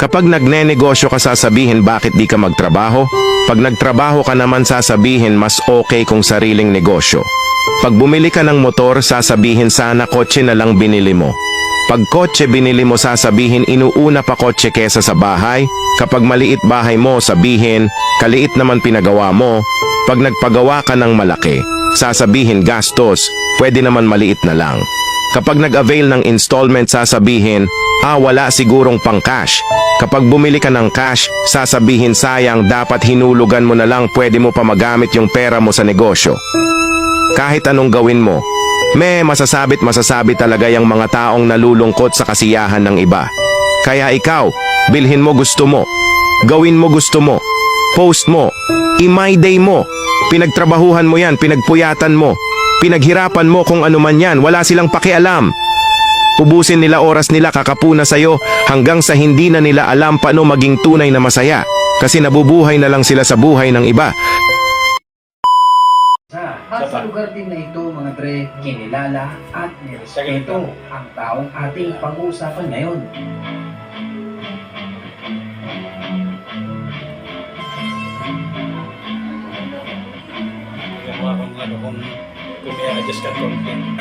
Kapag nagnenegosyo ka sasabihin bakit di ka magtrabaho? Pag nagtrabaho ka naman sasabihin mas okay kung sariling negosyo. Pag bumili ka ng motor sasabihin sana kotse na lang binili mo. Pag kotse binili mo sasabihin inuuna pa kotse kesa sa bahay. Kapag maliit bahay mo sabihin kaliit naman pinagawa mo. Pag nagpagawa ka ng malaki sasabihin gastos, pwede naman maliit na lang. Kapag nag-avail ng installment sasabihin wala sigurong pang cash. Kapag bumili ka ng cash, sasabihin sayang dapat hinulugan mo na lang pwede mo pa magamit yung pera mo sa negosyo. Kahit anong gawin mo, masasabi talaga yung mga taong nalulungkot sa kasiyahan ng iba. Kaya ikaw, bilhin mo gusto mo, gawin mo gusto mo, post mo, i-my day mo, pinagtrabahuhan mo yan, pinagpuyatan mo, pinaghirapan mo kung ano man yan, wala silang pakialam. Ubusin nila oras nila kakapuna sa'yo hanggang sa hindi na nila alam paano maging tunay na masaya kasi nabubuhay na lang sila sa buhay ng iba. At sa lugar din na ito, mga dre, kinilala at nirespeto ang taong ating pag-uusapan ngayon. Kung may adjust ka content.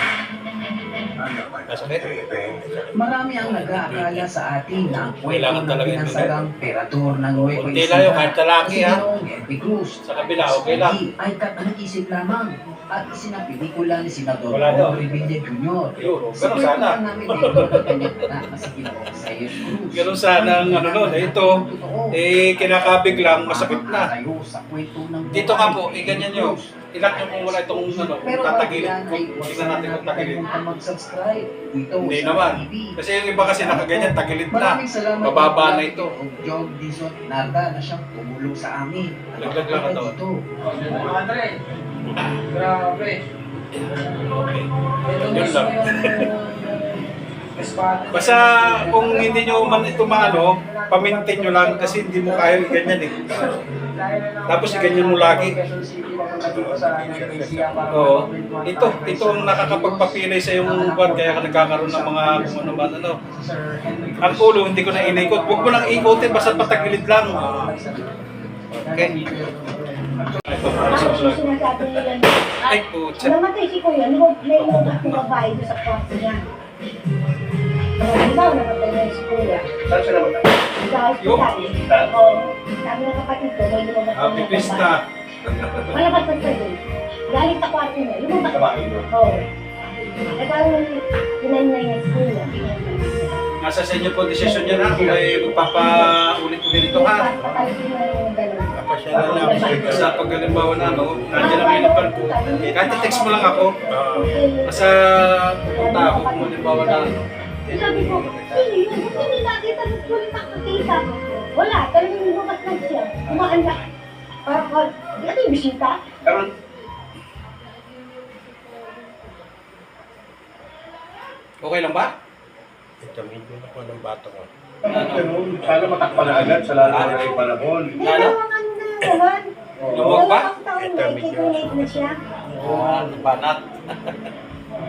Marami ang nag-aakala sa atin na ang kwento Kailangan ng talaga pinansagang emperador ng Nueva Kunti lang yun, kahit talaki, ha? Henry Cruz. Sa kabila, okay lang. Ay katanag-isip lamang at isinapelikula ni Senador Wala daw. Revilla Jr. Yun, Sa ganun kwento sana. lang namin dito ng kanyang anak na si Ginoong Sayos Cruz. Ganun sana ang ano nun. Ito, kinakabig lang, masakit na. Dito nga po, ganyan nyo. Ilat nyo kung wala itong ano, tatagilid. Tingnan natin kung tagilid. Hindi naman. Kasi yung iba kasi nakaganyan, tagilid na. Mababa na ito. Jog Dizon Narda na siyang tumulong sa amin. Lagdag lang ito. Grabe. Okay. Yun lang. Basta kung hindi nyo man ito maano, pamintin nyo lang kasi hindi mo kaya ganyan eh. Tapos ganyan mo lagi. Oo. Ito ang nakakapagpapilay sa yung buwan kaya ka nagkakaroon ng mga kung ano man ano. Ang ulo hindi ko na inikot. Huwag mo nang ikotin basta patagilid lang. Okay. Ay po. Namatay si Kuya, naiwan ako babae doon sa kwarto niya. Ikaw, namatay na si Kuya. Saan siya naman? Sa hospital. Oo. Sabi ng kapatid ko, may lumabas na Happy Pista. Malabas na sa doon. Galing sa kwarto niya. Lumabas. Sa bahay doon? Oo. Eh, parang pinay niya si Kuya. Nasa sa inyo po desisyon niya na kung may magpapaulit-ulit ito ha. Patalisin na yung dalawa. Kapasya na lang. Sa pagkalimbawa na ano, nandiyan ang inipan ko. Kahit i-text mo lang ako. Basta punta ako kung halimbawa na ano. Sabi ko, sino yun? Ba't hindi nakita ng kulit ang nakita? Wala, talagang lumabas lang siya. Umaandak. Parang, di ito yung bisita? Pero, Okay lang ba? Ito, medyo na ko ng bata ko. ganun, sana matakpan na agad sa lalo na yung panahon. Hindi naman ano na naman. Lumog ba? Ito, medyo. Na siya. Banat.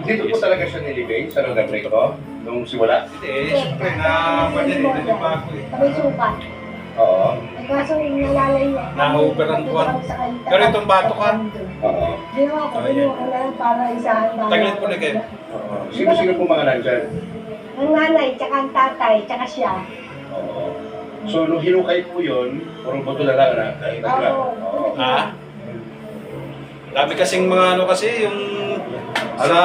Dito po talaga siya nilibing sa lugar na ito, nung simula. Hindi, siyempre na pwede rin. Hindi pa ako eh. Sabay sukat. Oo. Ay kaso yung nalalay niya. Nahuberan buwan. Pero itong bato ka? Oo. Ginawa ko, ginawa ko lang para isahan ba. Taglit po na kayo. Oo. Sino-sino po mga nandyan? Ang nanay, tsaka ang tatay, tsaka siya. Oo. So, nung hinukay po yun, puro buto na lang na. Oo. Ha? Dami kasing mga ano kasi, yung sa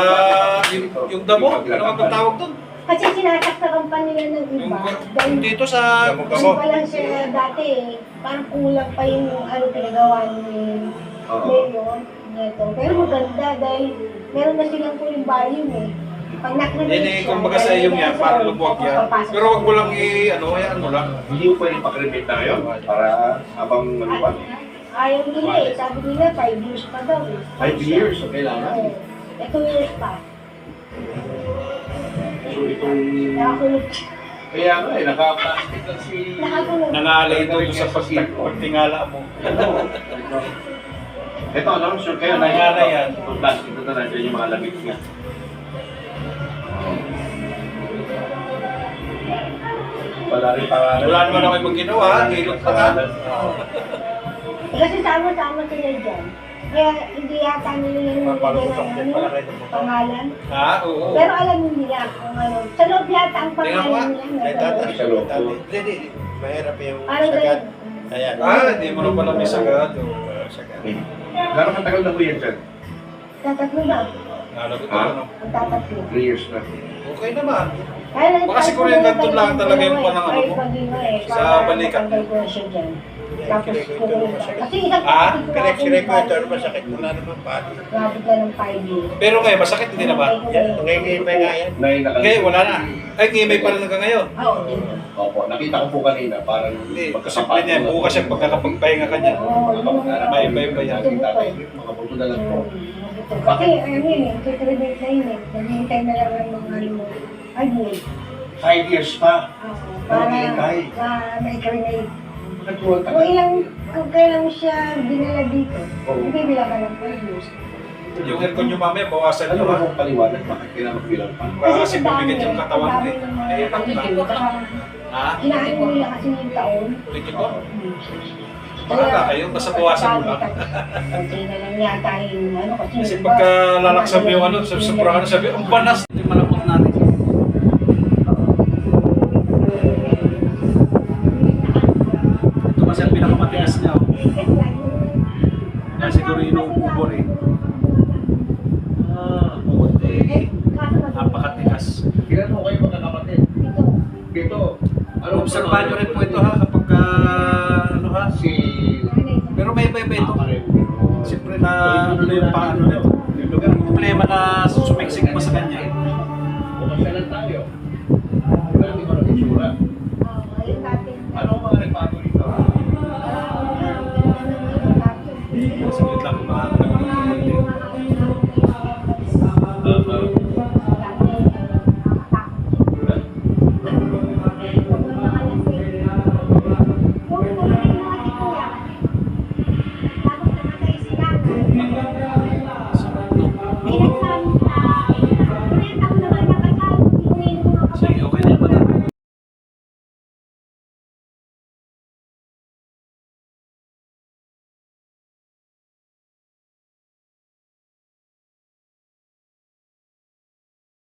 yung damo, ano ang tawag doon? Kasi sinasaksakan pa nila ng Yung iba. Dahil dito sa ano pa lang siya dati eh. Parang kulang pa yung ano pinagawa ni Mayor. Neto. Pero maganda dahil meron na silang full volume eh. Pag hindi, kumbaga sa iyong yan, para lubwag yan. Pero wag mo lang ano lang. Hindi mo pwedeng pakrimit na ngayon para habang ano pa. Ayaw nila eh. Sabi nila 5 years pa daw eh. 5 years, okay lang. Oo. 2 years pa. So, itong... Nakakulog. Kaya nga eh, naka-plastic lang si... Nakakulog. Nangalay doon sa pagtingala mo. Ito, ano? Sure kayo, Nangyari yan. Itong plastic na nandiyan yung mga lamig niya. Wala rin pangalan. Wala naman ako yung ginawa, hilot ka nga. Kasi sama-sama sila dyan. Kaya hindi yata nila yung Mapalusok din pala kayo ng pangalan. Ha? Oo. Pero alam nila kung ano. Sa loob yata ang pangalan nila. May nasa tatas. loob. Sa loob. Hindi. Mahirap yung Parang sagad. ganun. Ayan. Hindi mo na pala may sagad. Sagad. Gano'ng katagal na po yan, sir? Tatatlo na. Nalagot Ha? ako. Ang tatatlo. 3 years na. Okay naman. Kaya Baka siguro yung ganito lang talaga yung panang ano mo. Sa balikat. Matanggal ko na siya dyan. Tapos kukulit ka. Kasi isang Ah, Pinag-x-ray ko ito. Ano masakit? Wala naman pa. Grabe ka ng 5 years. Pero ngayon, masakit hindi naman. Yan. Ngayon nga yan. Ngayon, wala na. Ay, ngimay pa rin hanggang ngayon. Oo, dito. Opo, nakita ko po kanina, parang Hindi, simple niya. Bukas siya pagkakapagpahinga ka niya. May yan. Mga buto na lang po. Kasi ano yun, tutribate na yun eh. Naghihintay na lang ng mga ano, ayun. 5 years pa. Para Naghihintay. may cremate. Nagtuwag ka. Kung kailan mo siya dinala dito, Oo. bibila ka ng produce. Yung aircon nyo mamaya, bawasan Ano nyo ba ha. kung paliwanag? Bakit kailangan magbilang pa? Kasi bumigat yung katawan mo eh. Eh, ha? Kinain mo nila kasi yung taon. Ulit ko? Bahala kayo, basta bawasan mo lang. Kunti na lang yata yung ano kasi. Kasi pagka lalaksab yung ano, sobrang ano, sabi, ang banas. Yung malapot natin. Ito kasi ang pinakamatigas niya. oh. Kaya siguro inuubor eh. Bukod eh. Napakatigas. Kailan mo kayo magkakapatid? Dito. Ano Obserbahan nyo rin po ito ha, kapag ano ha. Si... Pero may iba ito. Siyempre na ano na yung paano nito. Yung problema na sumiksik pa sa kanya. Bukas na lang tayo. Marami ko ng itsura. Ano ang mga nagbago dito? Saglit lang,